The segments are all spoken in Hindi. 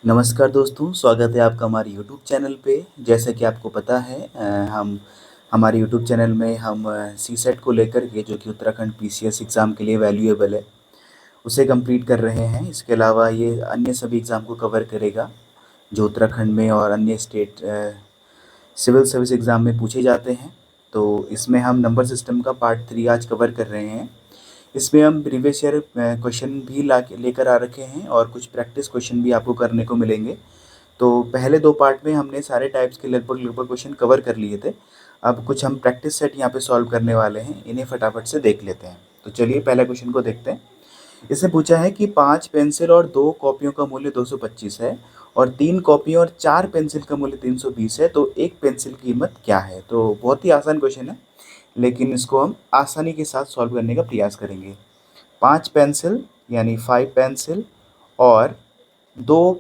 नमस्कार दोस्तों, स्वागत है आपका हमारे यूट्यूब चैनल पे। जैसा कि आपको पता है हम हमारे यूट्यूब चैनल में हम सीसेट को लेकर के जो कि उत्तराखंड पीसीएस एग्ज़ाम के लिए वैल्यूएबल है, उसे कंप्लीट कर रहे हैं। इसके अलावा ये अन्य सभी एग्ज़ाम को कवर करेगा जो उत्तराखंड में और अन्य स्टेट सिविल सर्विस एग्ज़ाम में पूछे जाते हैं। तो इसमें हम नंबर सिस्टम का पार्ट 3 आज कवर कर रहे हैं। इसमें हम प्रीवियस ईयर क्वेश्चन भी लेकर आ रखे हैं और कुछ प्रैक्टिस क्वेश्चन भी आपको करने को मिलेंगे। तो पहले 2 पार्ट में हमने सारे टाइप्स के लगभग क्वेश्चन कवर कर लिए थे। अब कुछ हम प्रैक्टिस सेट यहाँ पे सॉल्व करने वाले हैं, इन्हें फटाफट से देख लेते हैं। तो चलिए पहला क्वेश्चन को देखते हैं। इसने पूछा है कि 5 पेंसिल और 2 कॉपियों का मूल्य 225 है और 3 कॉपियों और 4 पेंसिल का मूल्य 320 है, तो एक पेंसिल की कीमत क्या है? तो बहुत ही आसान क्वेश्चन है, लेकिन इसको हम आसानी के साथ सॉल्व करने का प्रयास करेंगे। 5 पेंसिल यानी 5 पेंसिल और 2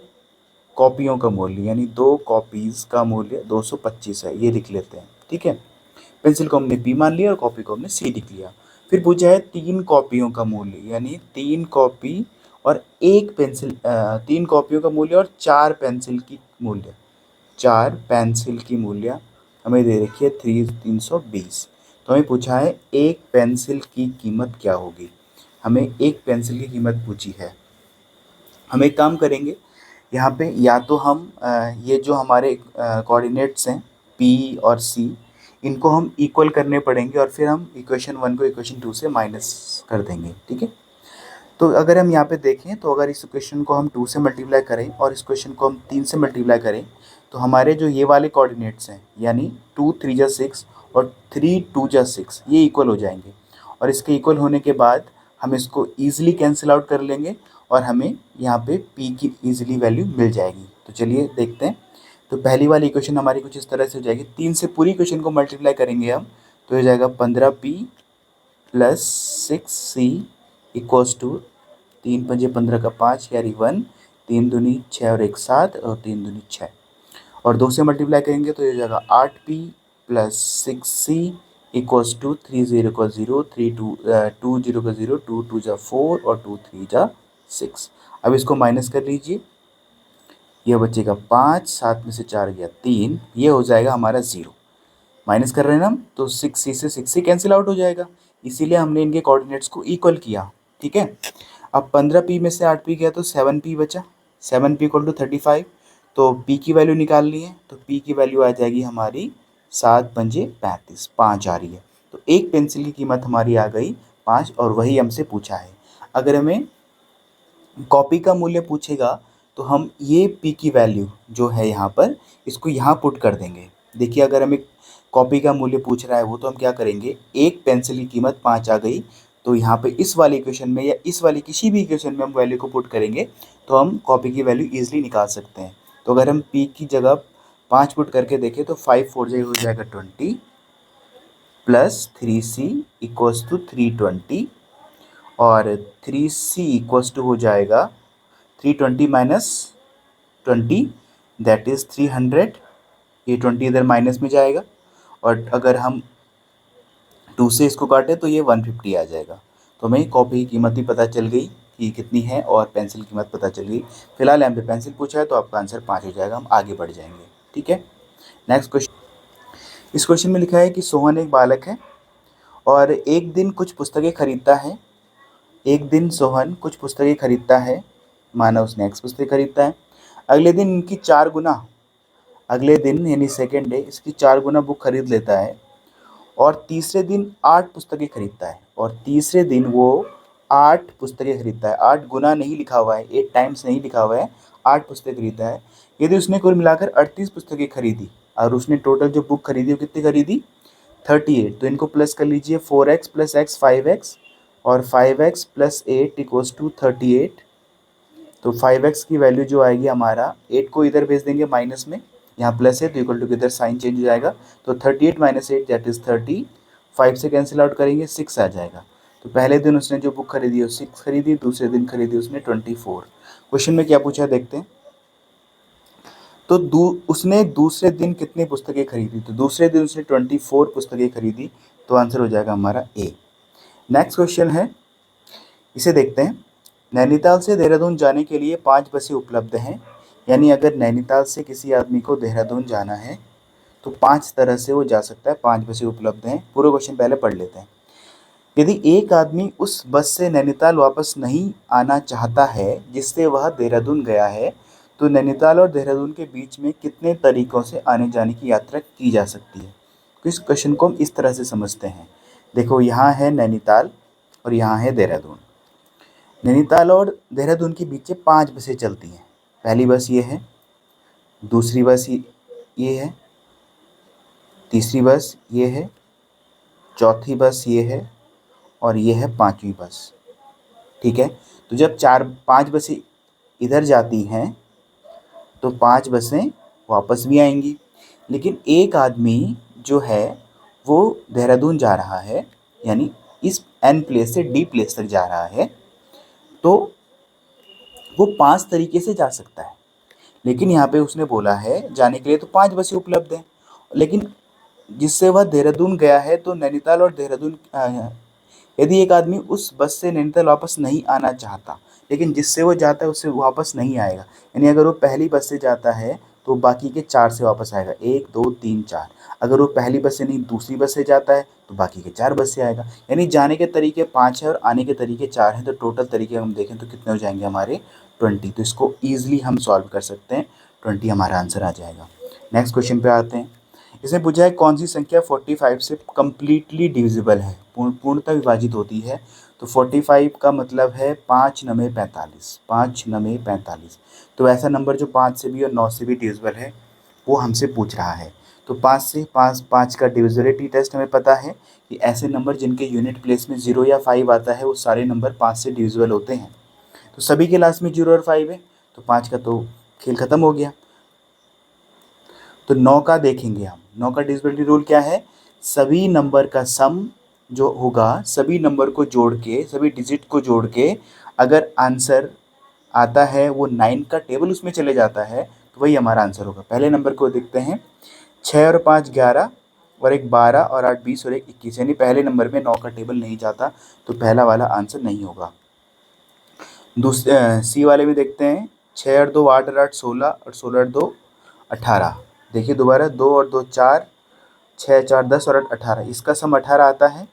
कॉपियों का मूल्य यानी 2 कॉपीज़ का मूल्य 225 है, ये लिख लेते हैं, ठीक है। पेंसिल को हमने पी मान लिया और कॉपी को हमने सी लिख लिया। फिर पूछा है 3 कॉपियों का मूल्य यानी 3 कॉपी और 1 पेंसिल 3 कॉपियों का मूल्य और 4 पेंसिल की मूल्य 4 पेंसिल की मूल्य हमें दे रखी है 320। तो हमें पूछा है एक पेंसिल की कीमत क्या होगी? हमें एक पेंसिल की कीमत पूछी है। हम एक काम करेंगे, यहाँ पे या तो हम ये जो हमारे कोऑर्डिनेट्स हैं पी और सी, इनको हम इक्वल करने पड़ेंगे और फिर हम इक्वेशन 1 को इक्वेशन 2 से माइनस कर देंगे, ठीक है। तो अगर हम यहाँ पे देखें तो अगर इस इक्वेशन को हम 2 से मल्टीप्लाई करें और इस क्वेश्चन को हम 3 से मल्टीप्लाई करें, तो हमारे जो ये वाले कोऑर्डिनेट्स हैं यानी 2 3 जा 6 और 3 2 जा 6 ये इक्वल हो जाएंगे। और इसके इक्वल होने के बाद हम इसको ईजिली कैंसिल आउट कर लेंगे और हमें यहाँ पे p की ईजिली वैल्यू मिल जाएगी। तो चलिए देखते हैं। तो पहली वाली इक्वेशन हमारी कुछ इस तरह से हो जाएगी। 3 से पूरी इक्वेशन को मल्टीप्लाई करेंगे हम, तो हो जाएगा 15p plus 6c equals to 3 पंजे 15 का 5 कैरी 1, 3 दूनी 6 और 1 7 और 3 दूनी 6 और 2 से मल्टीप्लाई करेंगे तो ये हो जाएगा 8p plus 6c equals to 3 0 का 0 3 2 2 0 का 0 2 2 जा 4 और 2 3 जा 6। अब इसको माइनस कर लीजिए, यह बचेगा 5, 7 में से 4 गया 3, ये हो जाएगा हमारा 0। माइनस कर रहे हैं ना हम, तो 6c से 6c कैंसिल आउट हो जाएगा, इसीलिए हमने इनके कोऑर्डिनेट्स को इक्वल किया, ठीक है। अब 15p में से 8p गया तो 7p बचा, 7p इक्वल टू 35। तो p की वैल्यू निकालनी है, तो p की वैल्यू आ जाएगी हमारी 7 पंजे 35, 5 आ रही है। तो एक पेंसिल की कीमत हमारी आ गई 5 और वही हमसे पूछा है। अगर हमें कॉपी का मूल्य पूछेगा तो हम ये p की वैल्यू जो है यहाँ पर, इसको यहाँ पुट कर देंगे। देखिए अगर हमें कॉपी का मूल्य पूछ रहा है वो, तो हम क्या करेंगे, एक पेंसिल की कीमत 5 आ गई, तो यहाँ पे इस वाली इक्वेशन में या इस वाली किसी भी इक्वेशन में हम वैल्यू को पुट करेंगे तो हम कॉपी की वैल्यू ईजिली निकाल सकते हैं। तो अगर हम p की जगह 5 पुट करके देखें तो 5 4 हो जाएगा 20 प्लस 3c इक्वल्स टू 320 और 3c इक्वल्स टू हो जाएगा 320 माइनस 20 दैट इज़ 300। ये 20 इधर माइनस में जाएगा और अगर हम 2 से इसको काटें तो ये 150 आ जाएगा। तो हमें कॉपी की कीमत भी पता चल गई कि कितनी है और पेंसिल की कीमत पता चल गई। फिलहाल यहाँ पे पेंसिल पूछा है तो आपका आंसर 5 हो जाएगा, हम आगे बढ़ जाएंगे, ठीक है। नेक्स्ट क्वेश्चन, इस क्वेश्चन में लिखा है कि सोहन एक बालक है और एक दिन कुछ पुस्तकें खरीदता है। एक दिन सोहन कुछ पुस्तकें खरीदता है, माना उसने एक्स पुस्तकें खरीदता है। अगले दिन इनकी 4 गुना, अगले दिन यानी सेकेंड डे इसकी 4 गुना बुक खरीद लेता है और तीसरे दिन 8 पुस्तकें खरीदता है और तीसरे दिन वो 8 पुस्तकें खरीदता है। 8 गुना नहीं लिखा हुआ है, 8 टाइम्स नहीं लिखा हुआ है, 8 पुस्तकें खरीदता है। यदि उसने कुल मिलाकर 38 पुस्तकें खरीदी और उसने टोटल जो बुक खरीदी वो कितनी खरीदी, 38। तो इनको प्लस कर लीजिए, 4x प्लस एक्स 5x और 5x प्लस 8 इक्वल्स टू 38। तो 5x की वैल्यू जो आएगी हमारा, 8 को इधर भेज देंगे माइनस में, यहाँ प्लस है तो इक्वल टू इधर साइन चेंज हो जाएगा। तो 38 माइनस 8 दैट इज़ 30, 5 से कैंसिल आउट करेंगे 6 आ जाएगा। तो पहले दिन उसने जो बुक खरीदी वो 6 खरीदी, दूसरे दिन खरीदी उसने 24। क्वेश्चन में क्या पूछा है देखते हैं। तो उसने दूसरे दिन कितनी पुस्तकें खरीदी, तो दूसरे दिन उसने 24 पुस्तकें खरीदी, तो आंसर हो जाएगा हमारा ए। नेक्स्ट क्वेश्चन है, इसे देखते हैं। नैनीताल से देहरादून जाने के लिए 5 बसें उपलब्ध हैं, यानी अगर नैनीताल से किसी आदमी को देहरादून जाना है तो 5 तरह से वो जा सकता है, 5 बसें उपलब्ध हैं। पूरा क्वेश्चन पहले पढ़ लेते हैं। यदि एक आदमी उस बस से नैनीताल वापस नहीं आना चाहता है जिससे वह देहरादून गया है, तो नैनीताल और देहरादून के बीच में कितने तरीकों से आने जाने की यात्रा की जा सकती है? तो इस क्वेश्चन को हम इस तरह से समझते हैं। देखो, यहाँ है नैनीताल और यहाँ है देहरादून। नैनीताल और देहरादून के बीच से 5 बसें चलती हैं। पहली बस ये है, दूसरी बस ये है, तीसरी बस ये है, चौथी बस ये है और ये है 5वीं बस। ठीक है, तो जब 4-5 बसें इधर जाती हैं तो 5 बसें वापस भी आएंगी। लेकिन एक आदमी जो है वो देहरादून जा रहा है, यानी इस एन प्लेस से डी प्लेस तक जा रहा है, तो वो 5 तरीके से जा सकता है। लेकिन यहाँ पे उसने बोला है जाने के लिए तो 5 बसें उपलब्ध हैं। लेकिन जिससे वह देहरादून गया है तो नैनीताल और देहरादून यदि एक आदमी उस बस से नैनीताल वापस नहीं आना चाहता, लेकिन जिससे वो जाता है उससे वापस नहीं आएगा, यानी अगर वो पहली बस से जाता है तो बाकी के 4 से वापस आएगा, 1 2 3 4। अगर वो पहली बस से नहीं दूसरी बस से जाता है तो बाकी के 4 बस से आएगा। यानी जाने के तरीके 5 है और आने के तरीके 4 हैं, तो टोटल तरीके हम देखें तो कितने हो जाएंगे हमारे 20। तो इसको ईजिली हम सॉल्व कर सकते हैं, 20 हमारा आंसर आ जाएगा। नेक्स्ट क्वेश्चन पे आते हैं। इसने पूछा है कौन सी संख्या 45 से कम्प्लीटली डिविजिबल है, पूर्णतः विभाजित होती है। तो 45 का मतलब है 5 9 45, 5 9 45। तो ऐसा नंबर जो 5 से भी और 9 से भी डिविजिबल है वो हमसे पूछ रहा है। तो 5 से 5 का डिविजिबिलिटी टेस्ट हमें पता है कि ऐसे नंबर जिनके यूनिट प्लेस में 0 या 5 आता है वो सारे नंबर 5 से डिविजिबल होते हैं। तो सभी के लास्ट में 0 और 5 है, तो 5 का तो खेल खत्म हो गया। तो 9 का देखेंगे हम। 9 का डिविजिबिलिटी रूल क्या है? सभी नंबर का सम जो होगा, सभी नंबर को जोड़ के, सभी डिजिट को जोड़ के अगर आंसर आता है वो 9 का टेबल उसमें चले जाता है तो वही हमारा आंसर होगा। पहले नंबर को देखते हैं। 6 और 5 11 और एक 12 और 8 20 और एक 21, यानी पहले नंबर में 9 का टेबल नहीं जाता, तो पहला वाला आंसर नहीं होगा। दूसरे सी वाले में देखते हैं। 6 और 2 8 और 8 16 और 16 और 2 18। देखिए दोबारा, 2 और 2 4, 6 4 10 और 8 18, इसका सम 18 आता है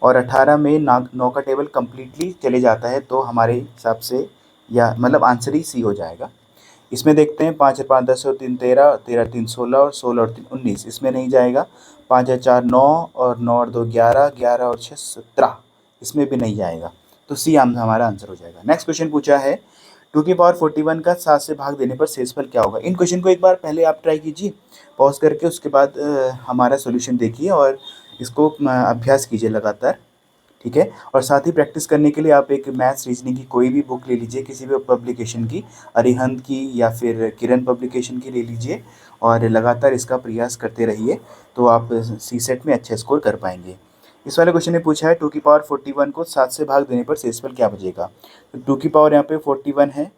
और 18 में 9 का टेबल कम्प्लीटली चले जाता है, तो हमारे हिसाब से या मतलब आंसर ही सी हो जाएगा। इसमें देखते हैं 5 और 5 10 और 3 13, 13 3 16 और 16 और 3 19, इसमें नहीं जाएगा। 5 और 4 9 और 9 और 2 11, 11 और 6 17, इसमें भी नहीं जाएगा। तो सी हमारा आंसर हो जाएगा। नेक्स्ट क्वेश्चन पूछा है 2 की पावर 41 का 7 से भाग देने पर शेषफल क्या होगा? इन क्वेश्चन को एक बार पहले आप ट्राई कीजिए पॉज करके, उसके बाद हमारा सॉल्यूशन देखिए और इसको अभ्यास कीजिए लगातार। ठीक है, और साथ ही प्रैक्टिस करने के लिए आप एक मैथ्स रीजनिंग की कोई भी बुक ले लीजिए, किसी भी पब्लिकेशन की, अरिहंत की या फिर किरण पब्लिकेशन की ले लीजिए और लगातार इसका प्रयास करते रहिए, तो आप सी सेट में अच्छे स्कोर कर पाएंगे। इस वाले क्वेश्चन ने पूछा है 2 की पावर 41 को 7 से भाग देने पर शेषफल क्या बचेगा? तो 2 की पावर यहाँ पे 41 है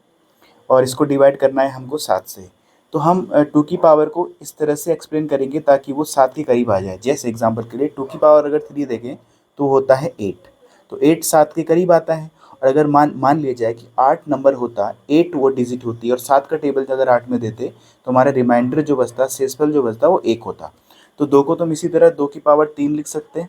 और इसको डिवाइड करना है हमको 7 से। तो हम 2 की पावर को इस तरह से एक्सप्लेन करेंगे ताकि वो 7 के करीब आ जाए। जैसे एग्जांपल के लिए 2 की पावर अगर 3 देखें तो होता है 8, तो 8 7 के करीब आता है। और अगर मान लिया जाए कि 8 नंबर होता, 8 वो डिजिट होती और 7 का टेबल अगर 8 में देते तो हमारा रिमाइंडर जो बचता, शेषफल जो बचता वो 1 होता। तो 2 को तो हम इसी तरह 2 की पावर 3 लिख सकते हैं।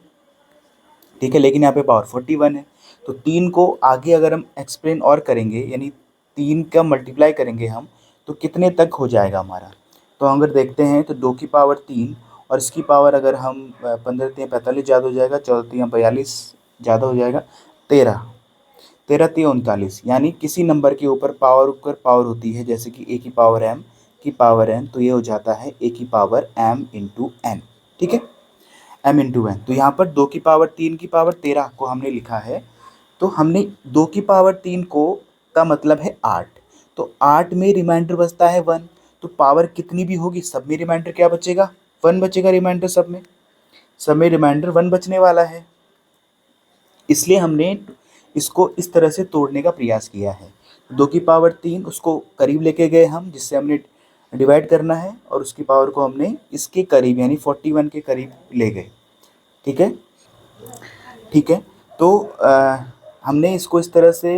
ठीक है, लेकिन यहाँ पे पावर 41 है, तो 3 को आगे अगर हम एक्सप्लेन और करेंगे, यानी 3 का मल्टीप्लाई करेंगे हम, तो कितने तक हो जाएगा हमारा? तो अगर देखते हैं तो 2 की पावर 3 और इसकी पावर अगर हम 15 3 45 ज़्यादा हो जाएगा, 14 3 42 ज़्यादा हो जाएगा, 13 13 3 39, यानी किसी नंबर के ऊपर पावर होती है, जैसे कि a की पावर m की पावर n, तो ये हो जाता है a की पावर m इंटू n। ठीक है, m इंटू एन। तो यहाँ पर 2 की पावर 3 की पावर 13 को हमने लिखा है, तो हमने 2 की पावर 3 को का मतलब है 8, तो 8 में रिमाइंडर बचता है 1, तो पावर कितनी भी होगी सब में रिमाइंडर क्या बचेगा? 1 बचेगा रिमाइंडर, सब में रिमाइंडर 1 बचने वाला है। इसलिए हमने इसको इस तरह से तोड़ने का प्रयास किया है। 2 की पावर 3 उसको करीब लेके गए हम, जिससे हमने डिवाइड करना है, और उसकी पावर को हमने इसके करीब यानी 41 के करीब ले गए। ठीक है, ठीक है। तो हमने इसको इस तरह से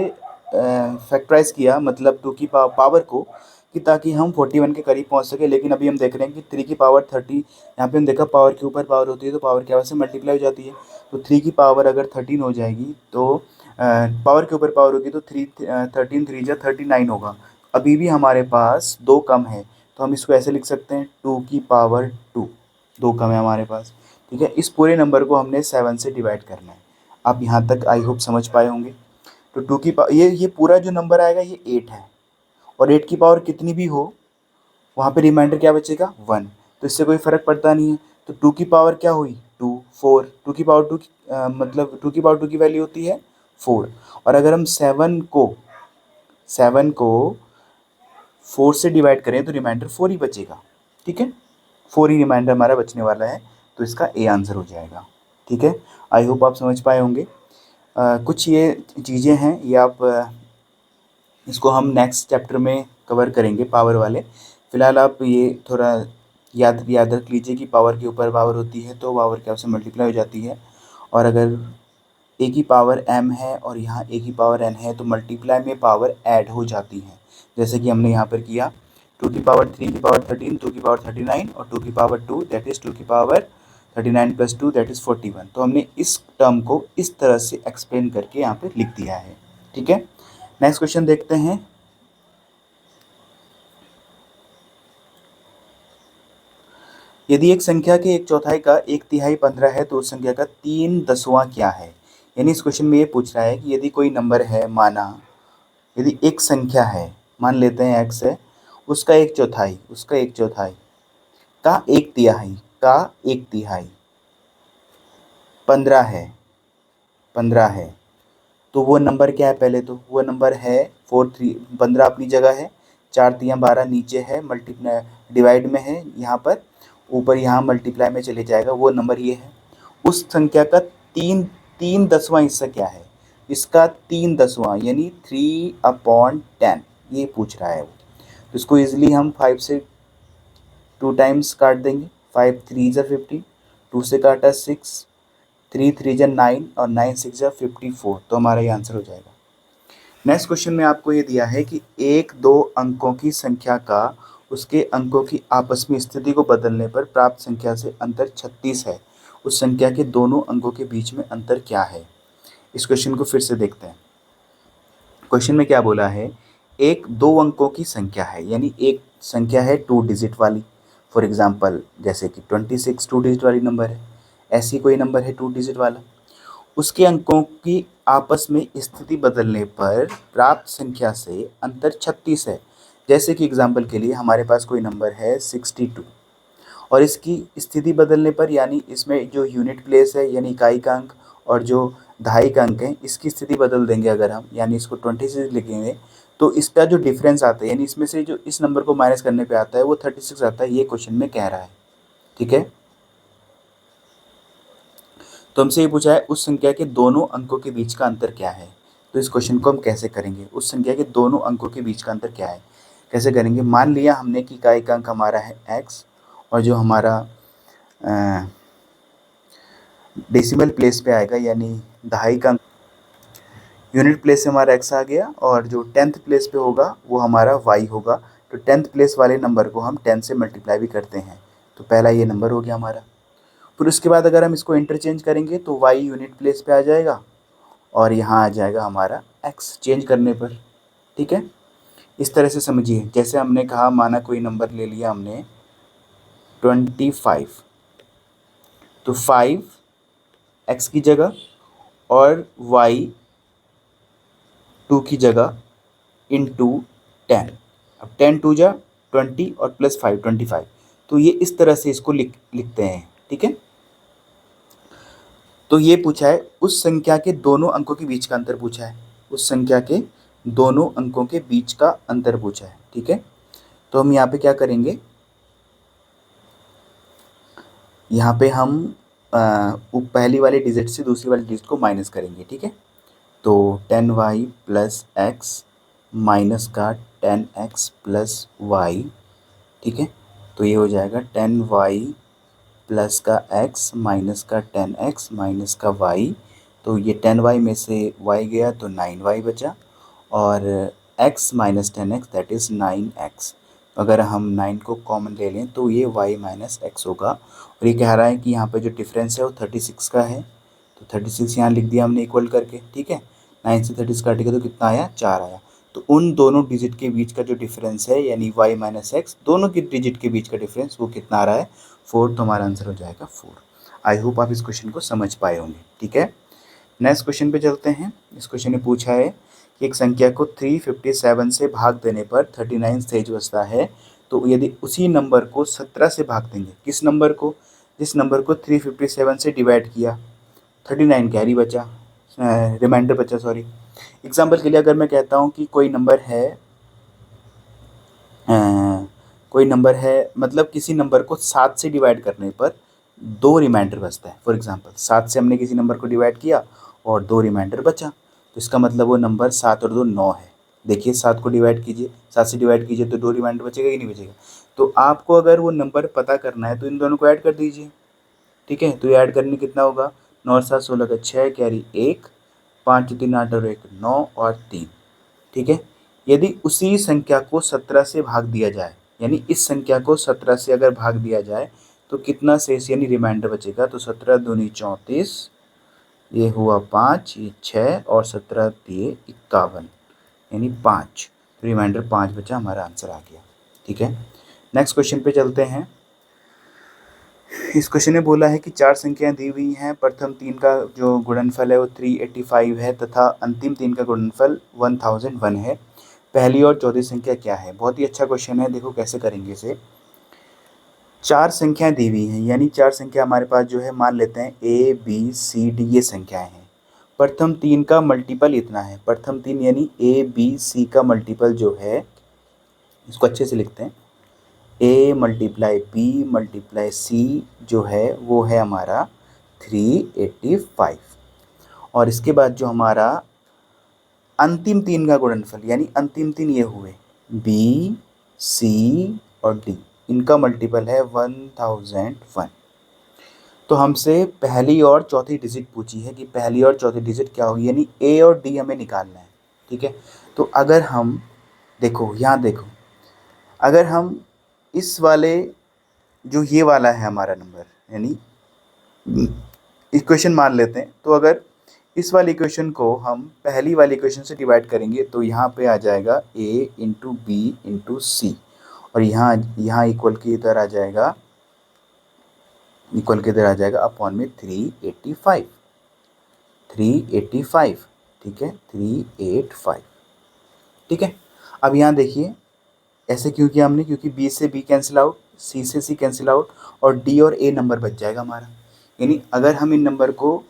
फैक्टराइज किया, मतलब 2 की पावर को, कि ताकि हम 41 के करीब पहुंच सके। लेकिन अभी हम देख रहे हैं कि 3 की पावर 30, यहाँ पे हम देखा पावर के ऊपर पावर होती है तो पावर क्या से मल्टीप्लाई हो जाती है। तो 3 की पावर अगर 13 हो जाएगी तो पावर के ऊपर पावर होगी तो 13 3 जा 39 होगा। अभी भी हमारे पास 2 कम है, तो हम इसको ऐसे लिख सकते हैं 2 की पावर 2, 2 कम है हमारे पास। ठीक है, इस पूरे नंबर को हमने 7 से डिवाइड करना है। आप यहाँ तक आई होप समझ पाए होंगे। तो 2 की पावर, ये पूरा जो नंबर आएगा ये 8 है, और 8 की पावर कितनी भी हो वहाँ पे रिमाइंडर क्या बचेगा 1, तो इससे कोई फ़र्क पड़ता नहीं है। तो 2 की पावर क्या हुई 2 4, 2 की पावर 2 मतलब 2 की पावर 2 की वैल्यू होती है 4। और अगर हम 7 को 4 से डिवाइड करें तो रिमाइंडर 4 ही बचेगा। ठीक है, 4 ही रिमाइंडर हमारा बचने वाला है, तो इसका ए आंसर हो जाएगा। ठीक है, आई होप आप समझ पाए होंगे। कुछ ये चीज़ें हैं, ये आप इसको हम नेक्स्ट चैप्टर में कवर करेंगे पावर वाले। फ़िलहाल आप ये थोड़ा याद रख लीजिए कि पावर के ऊपर पावर होती है तो पावर क्या से मल्टीप्लाई हो जाती है, और अगर ए की पावर m है और यहाँ ए की पावर n है तो मल्टीप्लाई में पावर ऐड हो जाती है, जैसे कि हमने यहाँ पर किया 2 की पावर 3 की पावर 13, 2 की पावर 39 और 2 की पावर 2 दैट इज़ 2 की पावर 39 प्लस 2 दैट इज़ 41। तो हमने इस टर्म को इस तरह से एक्सप्लेन करके यहाँ पे लिख दिया है। ठीक है, नेक्स्ट क्वेश्चन देखते हैं। यदि एक संख्या के 1/4 का 1/3 15 है तो उस संख्या का 3/10वां क्या है। यानी इस क्वेश्चन में ये पूछ रहा है कि यदि कोई नंबर है, माना यदि एक संख्या है, मान लेते हैं x है, उसका 1/4 का 1/3 का 1/3 15 है, तो वो नंबर क्या है। पहले तो वो नंबर है 15 अपनी जगह है, 4×3 12 नीचे है, मल्टीप्लाई डिवाइड में है यहाँ पर, ऊपर यहाँ मल्टीप्लाई में चले जाएगा, वो नंबर ये है। उस संख्या का 3/10वां हिस्सा क्या है। इसका 3/10वां यानी 3/10 ये पूछ रहा है वो। तो इसको इजीली हम 5 से 2 टाइम्स काट देंगे। 5 3 जा 50, 2 से काटा 6, 3 3 जा 9 और 9 6 जा 54, तो हमारा ये आंसर हो जाएगा। नेक्स्ट क्वेश्चन में आपको ये दिया है कि एक दो अंकों की संख्या का उसके अंकों की आपस में स्थिति को बदलने पर प्राप्त संख्या से अंतर 36 है, उस संख्या के दोनों अंकों के बीच में अंतर क्या है। इस क्वेश्चन को फिर से देखते हैं। क्वेश्चन में क्या बोला है, एक दो अंकों की संख्या है, यानी एक संख्या है 2 डिजिट वाली। फॉर एग्जांपल जैसे कि 26 2 डिजिट वाली नंबर है, ऐसी कोई नंबर है 2 डिजिट वाला, उसके अंकों की आपस में स्थिति बदलने पर प्राप्त संख्या से अंतर 36 है। जैसे कि एग्जांपल के लिए हमारे पास कोई नंबर है 62, और इसकी स्थिति बदलने पर, यानी इसमें जो यूनिट प्लेस है यानी इकाई का अंक और जो दहाई का अंक है, इसकी स्थिति बदल देंगे अगर हम, यानी इसको 26 लिखेंगे तो इसका जो डिफरेंस आता है, यानी इसमें से जो इस नंबर को माइनस करने पे आता है वो 36 आता है, ये क्वेश्चन में कह रहा है। ठीक है, तो हमसे ये पूछा है उस संख्या के दोनों अंकों के बीच का अंतर क्या है। तो इस क्वेश्चन को हम कैसे करेंगे, उस संख्या के दोनों अंकों के बीच का अंतर क्या है, कैसे करेंगे। मान लिया हमने कि इकाई का अंक हमारा है x, और जो हमारा डेसिमल प्लेस पे आएगा यानी दहाई का यूनिट प्लेस से हमारा x आ गया, और जो 10th प्लेस पे होगा वो हमारा y होगा। तो 10th प्लेस वाले नंबर को हम 10 से मल्टीप्लाई भी करते हैं, तो पहला ये नंबर हो गया हमारा। फिर उसके बाद अगर हम इसको इंटरचेंज करेंगे तो y यूनिट प्लेस पे आ जाएगा और यहाँ आ जाएगा हमारा x चेंज करने पर। ठीक है, इस तरह से समझिए। जैसे हमने कहा, माना कोई नंबर ले लिया हमने 25, तो 5 x की जगह और y 2 की जगह इंटू 10। अब 10 2 जा 20 और प्लस 5 25, तो ये इस तरह से इसको लिखते हैं। ठीक है, तो ये पूछा है उस संख्या के दोनों अंकों के बीच का अंतर पूछा है, उस संख्या के दोनों अंकों के बीच का अंतर पूछा है। ठीक है, तो हम यहाँ पे क्या करेंगे, यहाँ पे हम पहली वाली डिजिट से दूसरी वाली डिजिट को माइनस करेंगे। ठीक है, तो 10y प्लस एक्स माइनस का 10x प्लस वाई। ठीक है, तो ये हो जाएगा 10y प्लस का x माइनस का 10x माइनस का y। तो ये 10y में से y गया तो 9y बचा, और x minus 10x that is 9x। अगर हम 9 को कॉमन ले लें तो ये y माइनस एक्स होगा। और ये कह रहा है कि यहाँ पे जो डिफरेंस है वो 36 का है, तो 36 यहाँ लिख दिया हमने इक्वल करके, ठीक है। 9 से 36 काटेगा तो कितना आया, 4 आया। तो उन दोनों डिजिट के बीच का जो डिफरेंस है यानी y माइनस एक्स, दोनों की डिजिट के बीच का डिफरेंस वो कितना आ रहा है, 4। तो हमारा आंसर हो जाएगा 4। आई होप आप इस क्वेश्चन को समझ पाए होंगे, ठीक है। नेक्स्ट क्वेश्चन पे चलते हैं। इस क्वेश्चन ने पूछा है कि एक संख्या को 357 से भाग देने पर 39 शेष बचता है, तो यदि उसी नंबर को 17 से भाग देंगे, किस नंबर को, जिस नंबर को 357 से डिवाइड किया, 39 कैरी बचा, रिमाइंडर बचा, सॉरी। एग्जाम्पल के लिए अगर मैं कहता हूँ कि कोई नंबर है मतलब किसी नंबर को 7 से डिवाइड करने पर 2 रिमाइंडर बचता है। फॉर एग्जांपल 7 से हमने किसी नंबर को डिवाइड किया और 2 रिमाइंडर बचा, तो इसका मतलब वो नंबर 7 और 2 9 है। देखिए 7 को डिवाइड कीजिए, 7 से डिवाइड कीजिए तो 2 रिमाइंडर बचेगा कि नहीं बचेगा। तो आपको अगर वो नंबर पता करना है तो इन दोनों को ऐड कर दीजिए, ठीक है। तो ये ऐड करने कितना होगा, 9 और 7 16 का 6 कैरी 1, 5 3 8 और 1 9 और 3, ठीक है। यदि उसी संख्या को 17 से भाग दिया जाए, यानी इस संख्या को 17 से अगर भाग दिया जाए तो कितना शेष यानी रिमाइंडर बचेगा, तो 17 दूनी 34, ये हुआ 5, ये 6 और 17 दिए 51 यानी 5। रिमाइंडर 5 बचा, हमारा आंसर आ गया, ठीक है। नेक्स्ट क्वेश्चन पे चलते हैं। इस क्वेश्चन ने बोला है कि 4 संख्याएं दी हुई हैं, प्रथम 3 का जो गुणनफल है वो 385 है तथा अंतिम 3 का गुणनफल 1001 है। पहली और चौथी संख्या क्या है। बहुत ही अच्छा क्वेश्चन है, देखो कैसे करेंगे इसे। 4 संख्याएं दी हुई हैं, यानी 4 संख्या हमारे पास जो है, मान लेते हैं ए बी सी डी ये संख्याएं हैं। प्रथम 3 का मल्टीपल इतना है, प्रथम 3 यानी ए बी सी का मल्टीपल जो है, इसको अच्छे से लिखते हैं, A multiply B multiply C जो है वो है हमारा 385। और इसके बाद जो हमारा अंतिम 3 का गुणनफल यानी अंतिम 3 ये हुए बी सी और डी, इनका मल्टीपल है 1001। तो हमसे पहली और चौथी डिजिट पूछी है कि पहली और चौथी डिजिट क्या होगी, यानी ए और डी हमें निकालना है, ठीक है। तो अगर हम देखो, यहाँ देखो, अगर हम इस वाले जो ये वाला है हमारा नंबर, यानी इक्वेशन मान लेते हैं, तो अगर इस वाली इक्वेशन को हम पहली वाली इक्वेशन से डिवाइड करेंगे तो यहाँ पे आ जाएगा a इंटू बी इंटू सी, और यहाँ इक्वल के इधर आ जाएगा, अपॉन में 385, ठीक है, 385, ठीक है। अब यहाँ देखिए ऐसे क्यों किया हमने, क्योंकि b से b कैंसिल आउट, c से c कैंसिल आउट और d और a नंबर बच जाएगा हमारा। यानी अगर हम इन नंबर को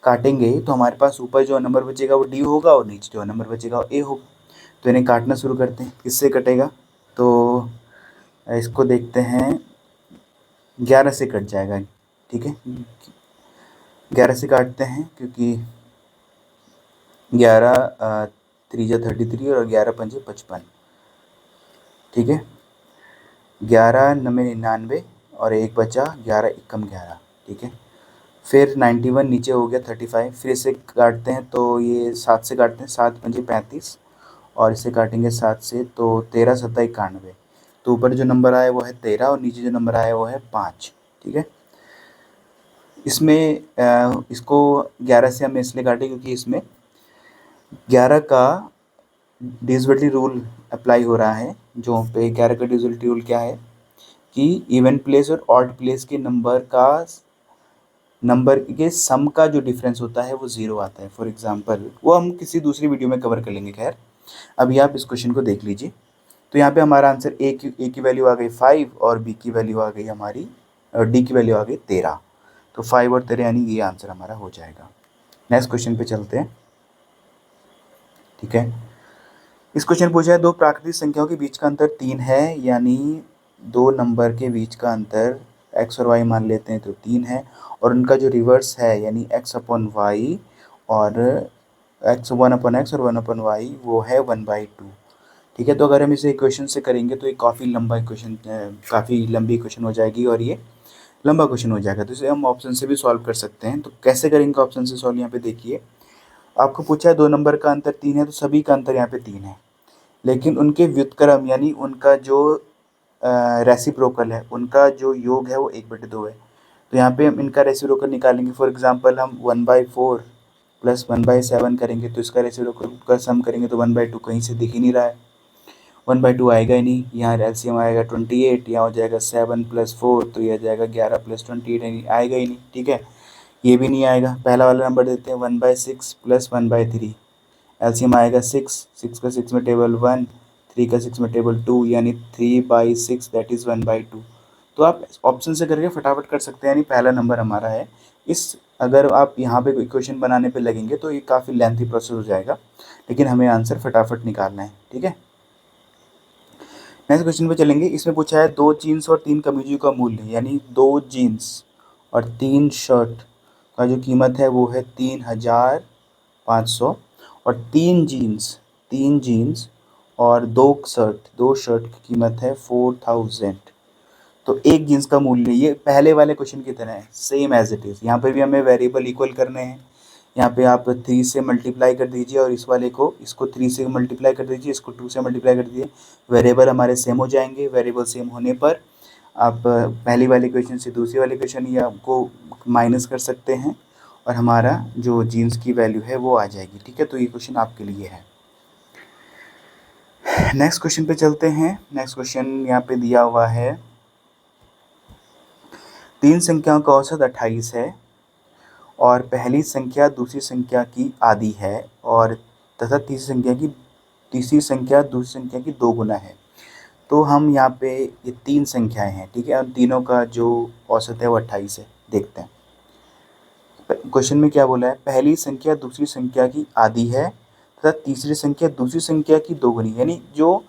काटेंगे तो हमारे पास ऊपर जो नंबर बचेगा वो d होगा और नीचे जो नंबर बचेगा वो a होगा। तो इन्हें काटना शुरू करते हैं, किससे कटेगा, तो इसको देखते हैं, 11 से कट जाएगा, ठीक है। 11 से काटते हैं, क्योंकि 11 3 जा 33 और 11 पंजे 55, ठीक है। 11 9 99 और एक बचा 11 एकम 11, ठीक है। फिर 91 नीचे हो गया 35, फिर इसे काटते हैं तो ये 7 से काटते हैं, 7 पंजे 35 और इसे काटेंगे 7 से तो 13 सत्ता 91। तो ऊपर जो नंबर आया वो है 13 और नीचे जो नंबर आया वो है 5, ठीक है। इसमें इसको 11 से हम इसलिए काटें क्योंकि इसमें 11 का डिविजिबिलिटी रूल अप्लाई हो रहा है। जो पे 11 का डिविजिबिलिटी रूल क्या है कि इवन प्लेस और ऑड प्लेस के नंबर के सम का जो डिफरेंस होता है वो 0 आता है। फॉर एग्जांपल वो हम किसी दूसरी वीडियो में कवर कर लेंगे, खैर अभी आप इस क्वेश्चन को देख लीजिए। तो यहाँ पे हमारा आंसर ए की वैल्यू आ गई 5 और बी की वैल्यू आ गई हमारी, और डी की वैल्यू आ गई 13। तो 5 और 13 यानी ये आंसर हमारा हो जाएगा। नेक्स्ट क्वेश्चन पे चलते हैं, ठीक है। इस क्वेश्चन पूछा है दो प्राकृतिक संख्याओं के बीच का अंतर 3 है, यानी दो नंबर के बीच का अंतर x और y मान लेते हैं तो 3 है, और उनका जो रिवर्स है यानी x अपॉन वाई और x 1 अपॉन x और 1 अपॉन वाई वो है 1/2, ठीक है। तो अगर हम इसे इक्वेशन से करेंगे तो ये काफ़ी लंबा इक्वेशन, काफ़ी लंबी इक्वेशन हो जाएगी और ये लंबा क्वेश्चन हो जाएगा। तो इसे हम ऑप्शन से भी सॉल्व कर सकते हैं। तो कैसे करेंगे ऑप्शन से सॉल्व, यहाँ पे देखिए आपको पूछा है 2 नंबर का अंतर 3 है, तो सभी का अंतर यहाँ पे 3 है, लेकिन उनके व्युत्क्रम यानी उनका जो रेसिप्रोकल है, उनका जो योग है वो 1/2 है। तो यहाँ पे हम इनका रेसिप्रोकल निकालेंगे। फॉर एग्जांपल हम 1/4 प्लस 1/7 करेंगे, तो इसका रेसिप्रोकल का सम करेंगे तो 1/2 कहीं से दिख ही नहीं रहा है, 1/2 आएगा ही नहीं। यहाँ एलसीएम आएगा 28, यहाँ हो जाएगा 7 + 4, तो यह जाएगा 11 + 28, आएगा ही नहीं। ठीक है, ये भी नहीं आएगा। पहला वाला नंबर देते हैं 1/6 प्लस 1/3, एलसीएम आएगा 6, 6 का 6 में टेबल 1, 3 का 6 में टेबल 2, यानी 3/6 दैट इज़ 1/2। तो आप ऑप्शन से करके फटाफट कर सकते हैं, यानी पहला नंबर हमारा है। इस अगर आप यहाँ पे कोई क्वेश्चन बनाने पे लगेंगे तो ये काफ़ी लेंथी प्रोसेस हो जाएगा, लेकिन हमें आंसर फटाफट निकालना है। ठीक है, नेक्स्ट क्वेश्चन पे चलेंगे। इसमें पूछा है 2 जीन्स और 3 कमीजों का मूल्य, यानी 2 जीन्स और 3 शर्ट का जो कीमत है वो है 3,500, और 3 जीन्स और 2 शर्ट की कीमत है 4,000। तो एक जीन्स का मूल्य, ये पहले वाले क्वेश्चन की तरह है, सेम एज इट इज़। यहाँ पे भी हमें वेरिएबल इक्वल करने हैं। यहाँ पे आप 3 से मल्टीप्लाई कर दीजिए और इस वाले को, इसको 3 से मल्टीप्लाई कर दीजिए, इसको 2 से मल्टीप्लाई कर दीजिए, वेरिएबल हमारे सेम हो जाएंगे। वेरिएबल सेम होने पर आप पहली वाले क्वेश्चन से दूसरी वाले क्वेश्चन या को माइनस कर सकते हैं और हमारा जो जीन्स की वैल्यू है वो आ जाएगी। ठीक है, तो ये क्वेश्चन आपके लिए है। नेक्स्ट क्वेश्चन पे चलते हैं। नेक्स्ट क्वेश्चन यहाँ पे दिया हुआ है, 3 संख्याओं का औसत 28 है और पहली संख्या दूसरी संख्या की आधी है, और तथा तीसरी संख्या दूसरी संख्या की 2 गुना है। तो हम यहाँ पे ये 3 संख्याएं हैं, ठीक है, और तीनों का जो औसत है वो 28 है। देखते हैं क्वेश्चन में क्या बोला है। पहली संख्या दूसरी संख्या की आधी है तथा तीसरी संख्या दूसरी संख्या की 2 गुनी, यानी जो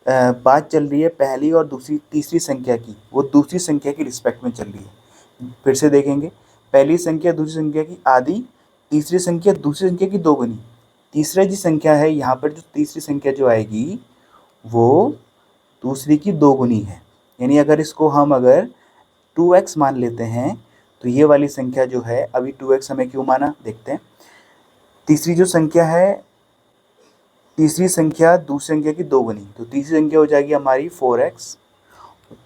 बात चल रही है पहली और तीसरी संख्या की, वो दूसरी संख्या की रिस्पेक्ट में चल रही है। फिर से देखेंगे, पहली संख्या दूसरी संख्या की आधी, तीसरी संख्या दूसरी संख्या की 2 गुनी। तीसरा जी संख्या है यहाँ पर, जो तीसरी संख्या जो आएगी वो दूसरी की 2 गुनी है। यानी अगर इसको हम अगर 2x मान लेते हैं तो ये वाली संख्या जो है, अभी 2x हमें क्यों माना, देखते हैं। तीसरी जो संख्या है, तीसरी संख्या दूसरी संख्या की 2 गुनी, तो तीसरी संख्या हो जाएगी हमारी 4x।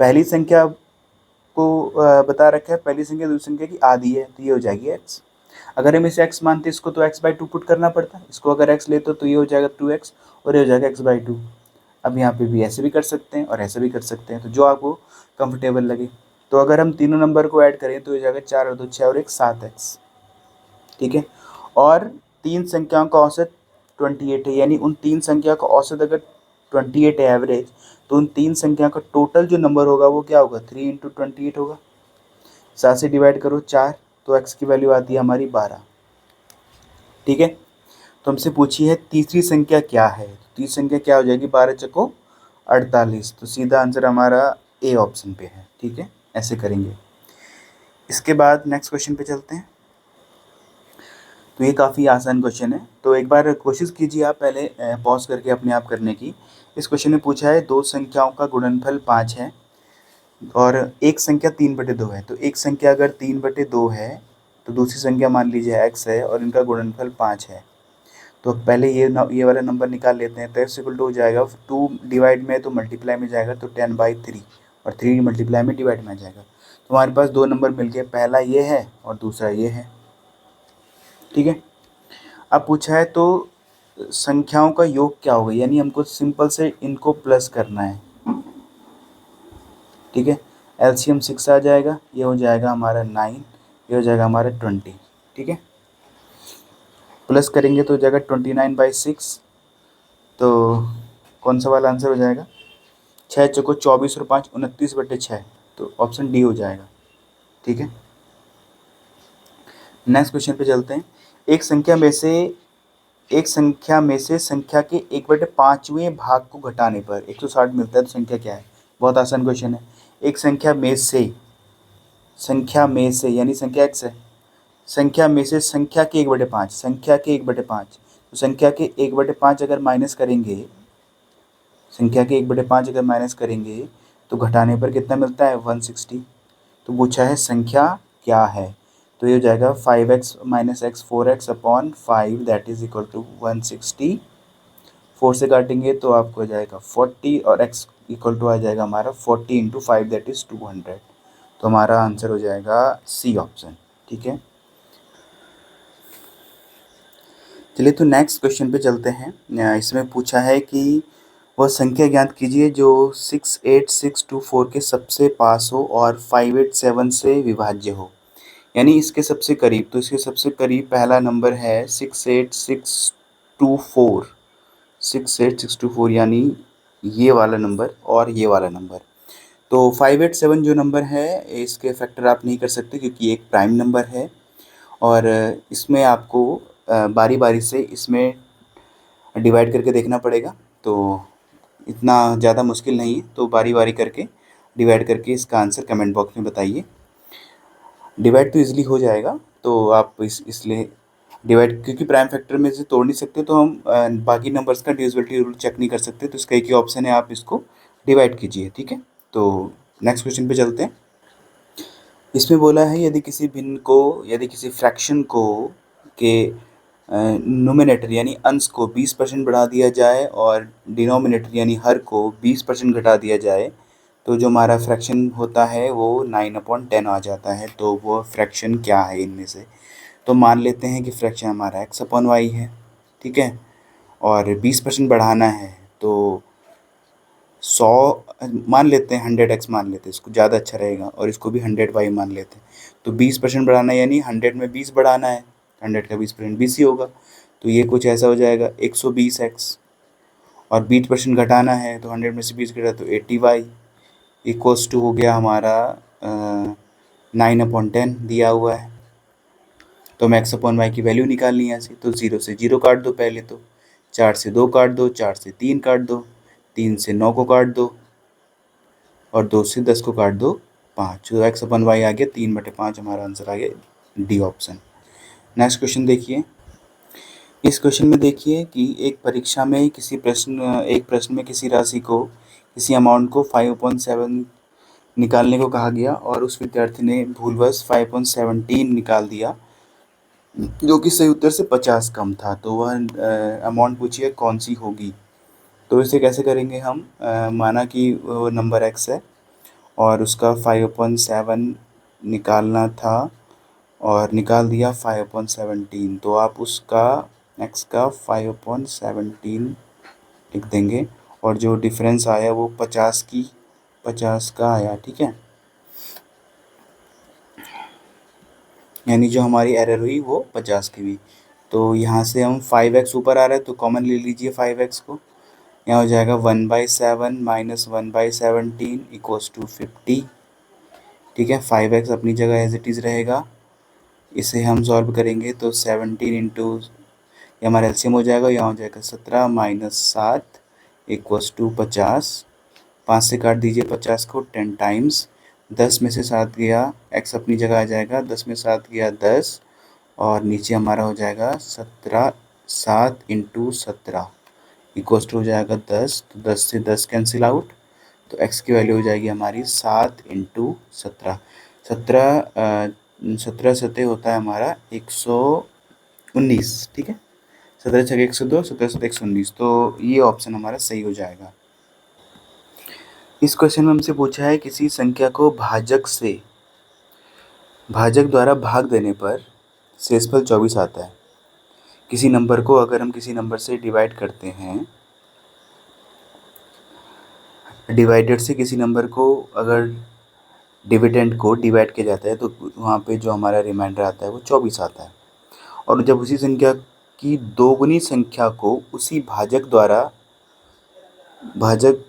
पहली संख्या को बता रखा है पहली संख्या दूसरी संख्या की आधी है, तो ये हो जाएगी x। अगर हम इसे x मानते इसको तो x/2 पुट करना पड़ता है। इसको अगर x लेते तो ये हो जाएगा 2x और ये हो जाएगा x/2। अब यहाँ पे भी ऐसे भी कर सकते हैं और ऐसे भी कर सकते हैं, तो जो आपको कंफर्टेबल लगे। तो अगर हम तीनों नंबर को ऐड करें तो हो जाएगा 4 और 2 6 और 1 7x। ठीक है, और 3 संख्याओं का औसत 28 है, यानी उन 3 संख्या का औसत अगर 28 है एवरेज, तो उन 3 संख्या का टोटल जो नंबर होगा वो क्या होगा, 3 × 28 होगा। 7 से डिवाइड करो 4, तो x की वैल्यू आती है हमारी 12। ठीक है, तो हमसे पूछी है तीसरी संख्या क्या है, तो तीसरी संख्या क्या हो जाएगी, 12 चको 48। तो सीधा आंसर हमारा ए ऑप्शन पे है। ठीक है, ऐसे करेंगे। इसके बाद नेक्स्ट क्वेश्चन पे चलते हैं। तो ये काफ़ी आसान क्वेश्चन है, तो एक बार कोशिश कीजिए आप पहले पॉज करके अपने आप करने की। इस क्वेश्चन में पूछा है 2 संख्याओं का गुणनफल 5 है और एक संख्या 3/2 है। तो एक संख्या अगर 3/2 है तो दूसरी संख्या मान लीजिए x है और इनका गुणनफल 5 है। तो पहले ये वाला नंबर निकाल लेते हैं। तो x = हो जाएगा 2 डिवाइड में तो मल्टीप्लाई में जाएगा, तो 10/3, और 3 मल्टीप्लाई में डिवाइड में आ जाएगा। तो हमारे पास 2 नंबर मिल गए, पहला ये है और दूसरा ये है। ठीक है, अब पूछा है तो संख्याओं का योग क्या होगा, यानी हमको सिंपल से इनको प्लस करना है। ठीक है, एलसीएम 6 आ जाएगा, ये हो जाएगा हमारा 9, ये हो जाएगा हमारा 20। ठीक है, प्लस करेंगे तो हो जाएगा 29/6। तो कौन सा वाला आंसर हो जाएगा, 6 चौको 24 और 5 29/6, तो ऑप्शन डी हो जाएगा। ठीक है, नेक्स्ट क्वेश्चन पे चलते हैं। एक संख्या में से संख्या के 1/5वें भाग को घटाने पर 160 मिलता है, तो संख्या क्या है। बहुत आसान क्वेश्चन है। एक संख्या में से यानी संख्या x है, संख्या में से संख्या के 1/5, संख्या के 1/5, तो संख्या के 1/5 अगर माइनस करेंगे, संख्या के 1/5 अगर माइनस करेंगे तो घटाने पर कितना मिलता है, 160। तो पूछा है संख्या क्या है, तो ये हो जाएगा 5x minus x 4x upon 5 that is equal to 160। 4 से काटेंगे तो आपको हो जाएगा 40 और x इक्वल टू आ जाएगा हमारा 40 इंटू 5 दैट इज़ 200। तो हमारा आंसर हो जाएगा सी ऑप्शन। ठीक है, चलिए तो नेक्स्ट क्वेश्चन पे चलते हैं। इसमें पूछा है कि वह संख्या ज्ञात कीजिए जो 68624 के सबसे पास हो और 587 से विभाज्य हो, यानी इसके सबसे करीब। तो इसके सबसे करीब पहला नंबर है 68624, 68624 यानी ये वाला नंबर और ये वाला नंबर। तो 587 जो नंबर है इसके फैक्टर आप नहीं कर सकते क्योंकि एक प्राइम नंबर है, और इसमें आपको बारी बारी से इसमें डिवाइड करके देखना पड़ेगा। तो इतना ज़्यादा मुश्किल नहीं है, तो बारी बारी करके डिवाइड करके इसका आंसर कमेंट बॉक्स में बताइए। डिवाइड तो इजीली हो जाएगा, तो आप इसलिए डिवाइड, क्योंकि प्राइम फैक्टर में से तोड़ नहीं सकते तो हम बाकी नंबर्स का डिविजिबिलिटी रूल चेक नहीं कर सकते, तो इसका एक ही ऑप्शन है, आप इसको डिवाइड कीजिए। ठीक है, तो नेक्स्ट क्वेश्चन पे चलते हैं। इसमें बोला है यदि किसी फ्रैक्शन को के नोमिनेटर यानी अंश को 20% बढ़ा दिया जाए और डिनोमिनेटर यानी हर को 20% घटा दिया जाए, तो जो हमारा फ्रैक्शन होता है वो 9/10 आ जाता है। तो वो फ्रैक्शन क्या है इनमें से? तो मान लेते हैं कि फ्रैक्शन हमारा x/y है। ठीक है, और 20% बढ़ाना है तो 100 मान लेते हैं, 100x मान लेते हैं, इसको ज़्यादा अच्छा रहेगा, और इसको भी 100y मान लेते हैं। तो 20% बढ़ाना यानी 100 में 20 बढ़ाना है, 100 का 20% 20 ही होगा। तो ये कुछ ऐसा हो जाएगा 120x, और 20% घटाना है तो 100 में से 20 घटा तो 80y इक्वल्स टू हो गया हमारा 9/10 दिया हुआ है। तो हमें x/y की वैल्यू निकालनी है ऐसे, तो 0 से 0 काट दो पहले, तो 4 से 2 काट दो, 4 से 3 काट दो, 3 से 9 को काट दो, और 2 से 10 को काट दो 5। तो x/y आ गया 3/5, हमारा आंसर आ गया डी ऑप्शन। नेक्स्ट क्वेश्चन देखिए। इस क्वेश्चन में देखिए कि एक परीक्षा में एक प्रश्न में किसी राशि को, किसी अमाउंट को 5/7 निकालने को कहा गया और उस विद्यार्थी ने भूलवश 5/17 निकाल दिया, जो कि सही उत्तर से 50 कम था। तो वह अमाउंट पूछिए कौन सी होगी। तो इसे कैसे करेंगे हम? माना कि वो नंबर x है और उसका 5/7 निकालना था और निकाल दिया 5/17, तो आप उसका x का 5/17 लिख देंगे, और जो डिफरेंस आया वो 50 का आया। ठीक है, यानी जो हमारी एरर हुई वो 50 की हुई। तो यहाँ से हम 5x ऊपर आ रहा है तो कॉमन ले लीजिए 5x को। यहाँ हो जाएगा 1/7 माइनस 1/17 इक्वल्स टू 50। ठीक है, 5x अपनी जगह एज इट इज़ रहेगा। इसे हम सॉल्व करेंगे तो 17 इंटू, ये हमारा एलसीएम हो जाएगा, यहाँ हो जाएगा 17 माइनस 7 इक्वल्स टू 50। 5 से काट दीजिए 50 को, 10 टाइम्स 10 में से 7 गया, x अपनी जगह आ जाएगा, 10 में 7 गया 10, और नीचे हमारा हो जाएगा 17, 7 इंटू 17 इक्वल्स टू हो जाएगा 10। तो 10 से 10 कैंसिल आउट, तो x की वैल्यू हो जाएगी हमारी 7 इंटू 17। 17 सतह होता है हमारा 119। ठीक है, 17 छः 102, 17 7 119, तो ये ऑप्शन हमारा सही हो जाएगा। इस क्वेश्चन में हमसे पूछा है किसी संख्या को भाजक द्वारा भाग देने पर शेषफल 24 आता है। किसी नंबर को अगर हम किसी नंबर से डिवाइड करते हैं, डिवाइडेड से किसी नंबर को अगर डिविडेंड को डिवाइड किया जाता है तो वहाँ पे जो हमारा रिमाइंडर आता है वो 24 आता है। और जब उसी संख्या की दोगुनी संख्या को उसी भाजक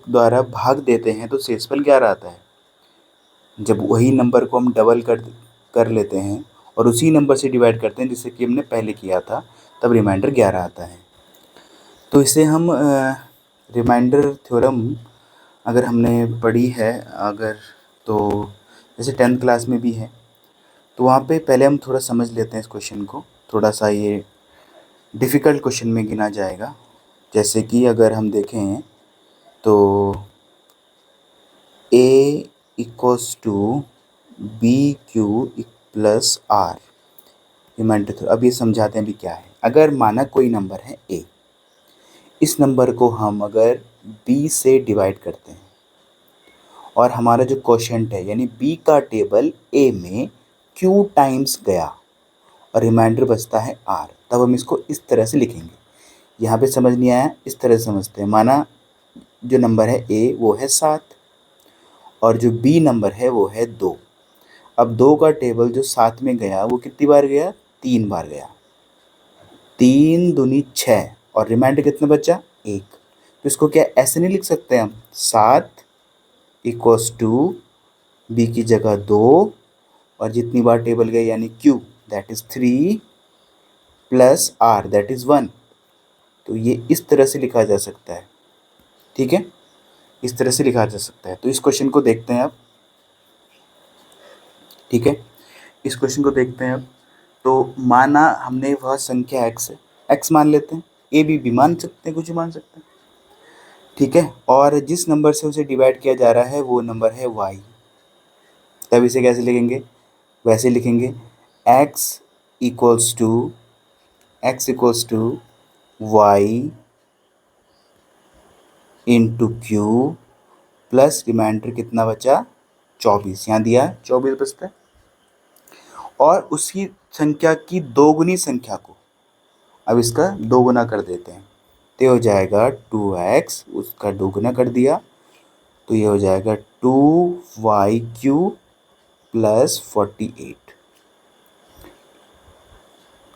द्वारा भाग देते हैं तो शेषफल 11 आता है। जब वही नंबर को हम डबल कर लेते हैं और उसी नंबर से डिवाइड करते हैं जिससे कि हमने पहले किया था, तब रिमाइंडर 11 आता है। तो इसे हम रिमाइंडर थ्योरम अगर हमने पढ़ी है, अगर तो जैसे 10th क्लास में भी है, तो वहाँ पे पहले हम थोड़ा समझ लेते हैं इस क्वेश्चन को। थोड़ा सा ये डिफ़िकल्ट क्वेश्चन में गिना जाएगा। जैसे कि अगर हम देखें तो a equals to b q plus r, remainder theorem. अब ये समझाते हैं भी क्या है। अगर माना कोई नंबर है a, इस नंबर को हम अगर b से डिवाइड करते हैं और हमारा जो क्वोशिएंट है यानी b का टेबल a में q टाइम्स गया और रिमाइंडर बचता है r, तब हम इसको इस तरह से लिखेंगे। यहाँ पे समझ नहीं आया, इस तरह से समझते हैं। माना जो नंबर है a वो है 7 और जो b नंबर है वो है 2। अब 2 का टेबल जो 7 में गया वो कितनी बार गया, 3 बार गया। 3 दूनी 6 और रिमाइंडर कितना बचा, 1। तो इसको क्या ऐसे नहीं लिख सकते हम, 7 इक्वल्स टू बी की जगह 2 और जितनी बार टेबल गए यानी q that is 3 plus r that is 1। तो ये इस तरह से लिखा जा सकता है, ठीक है, इस तरह से लिखा जा सकता है। तो इस क्वेश्चन को देखते हैं अब, ठीक है, इस क्वेश्चन को देखते हैं अब। तो माना हमने वह संख्या x है, x मान लेते हैं, a भी मान सकते हैं, कुछ भी मान सकते हैं, ठीक है, और जिस नंबर से उसे डिवाइड किया जा रहा है वो नंबर है y। तब इसे कैसे लिखेंगे, वैसे लिखेंगे x equals to y into q plus remainder कितना बचा, 24, यहाँ दिया 24 बचता है। और उसी संख्या की दोगुनी संख्या को अब इसका दोगुना कर देते हैं, तो ये हो जाएगा 2x, उसका दोगुना कर दिया तो ये हो जाएगा 2y³ प्लस 48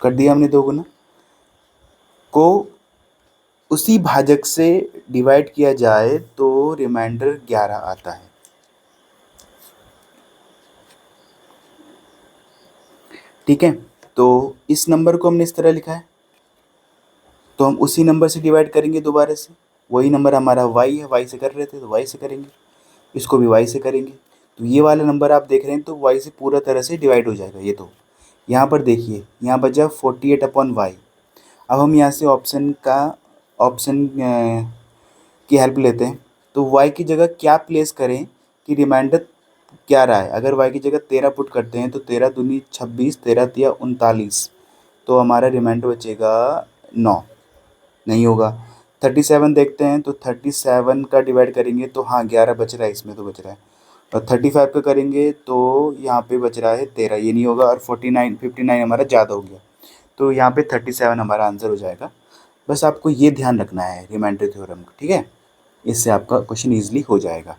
कर दिया हमने दोगुना। को उसी भाजक से डिवाइड किया जाए तो रिमाइंडर 11 आता है, ठीक है। तो इस नंबर को हमने इस तरह लिखा है, तो हम उसी नंबर से डिवाइड करेंगे दोबारा से। वही नंबर हमारा y है, y से कर रहे थे तो y से करेंगे, इसको भी y से करेंगे। तो ये वाला नंबर आप देख रहे हैं तो y से पूरा तरह से डिवाइड हो जाएगा ये। तो यहाँ पर देखिए, यहाँ बचा 48/y। अब हम यहाँ से ऑप्शन की हेल्प लेते हैं। तो y की जगह क्या प्लेस करें कि रिमाइंडर 11 है। अगर y की जगह 13 पुट करते हैं तो 13 दूनी 26, 13 तिया 39, तो हमारा रिमाइंडर बचेगा 9, नहीं होगा। 37 देखते हैं तो 37 का डिवाइड करेंगे तो हाँ 11 बच रहा है, इसमें तो बच रहा है। और 35 का करेंगे तो यहाँ पे बच रहा है 13, ये नहीं होगा। और 59 हमारा ज़्यादा हो गया, तो यहाँ पे 37 हमारा आंसर हो जाएगा। बस आपको ये ध्यान रखना है रिमाइंडर थ्योरम का, ठीक है, इससे आपका क्वेश्चन ईजिली हो जाएगा।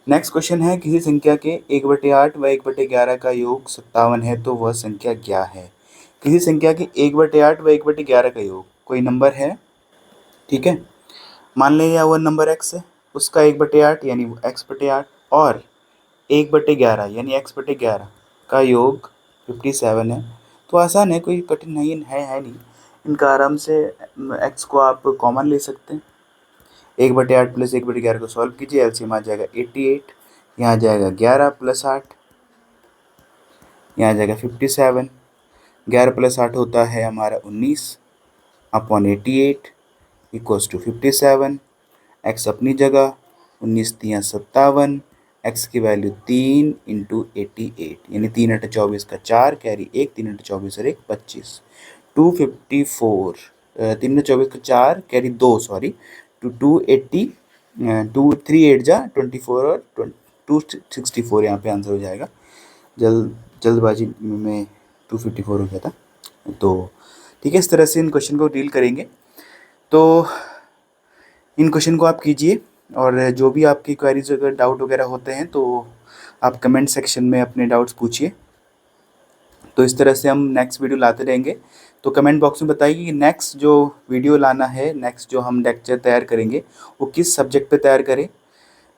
नेक्स्ट क्वेश्चन है, किसी संख्या के 1/8 व 1/11 का योग 57 है तो वह संख्या क्या है। किसी संख्या के 1/8 व 1/11 का योग कोई नंबर है, ठीक है, मान लें या वो नंबर x है, उसका 1/8 यानी x/8 और 1/11 यानी x/11 का योग 57 है। तो आसान है, कोई कठिन नहीं है नहीं, इनका आराम से x को आप कॉमन ले सकते हैं। 1/8 प्लस 1/11 को सॉल्व कीजिए, एलसीएम आ जाएगा 88, यहाँ आ जाएगा 11 प्लस 8, यहाँ आ जाएगा 57। 11 प्लस 8 होता है हमारा 19/88 इक्वल्स टू 57। एक्स अपनी जगह, 19 तियाँ 57, एक्स की वैल्यू 3 इंटू 88 यानी 3 × 24 का 4, कैरी 1, 3 × 24 और 1 25, 254, 3 × 24 का 4 कैरी 2, सॉरी, टू 280, 3 8 जा 24 और 264 यहाँ पे आंसर हो जाएगा। जल्दबाजी में 254 हो गया था। तो ठीक है, इस तरह से इन क्वेश्चन को डील करेंगे। तो इन क्वेश्चन को आप कीजिए, और जो भी आपकी क्वेरीज अगर डाउट वगैरह होते हैं तो आप कमेंट सेक्शन में अपने डाउट्स पूछिए। तो इस तरह से हम नेक्स्ट वीडियो लाते रहेंगे। तो कमेंट बॉक्स में बताइए कि नेक्स्ट जो वीडियो लाना है, नेक्स्ट जो हम लेक्चर तैयार करेंगे वो किस सब्जेक्ट पे तैयार करें,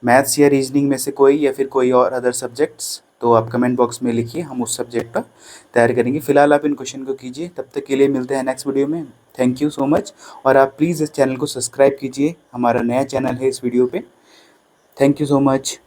मैथ्स या रीजनिंग में से कोई या फिर कोई और अदर सब्जेक्ट्स। तो आप कमेंट बॉक्स में लिखिए, हम उस सब्जेक्ट पर तैयार करेंगे। फिलहाल आप इन क्वेश्चन को कीजिए, तब तक के लिए मिलते हैं नेक्स्ट वीडियो में। Thank you so much. और आप प्लीज़ इस चैनल को सब्सक्राइब कीजिए, हमारा नया चैनल है इस वीडियो पे। Thank you so much.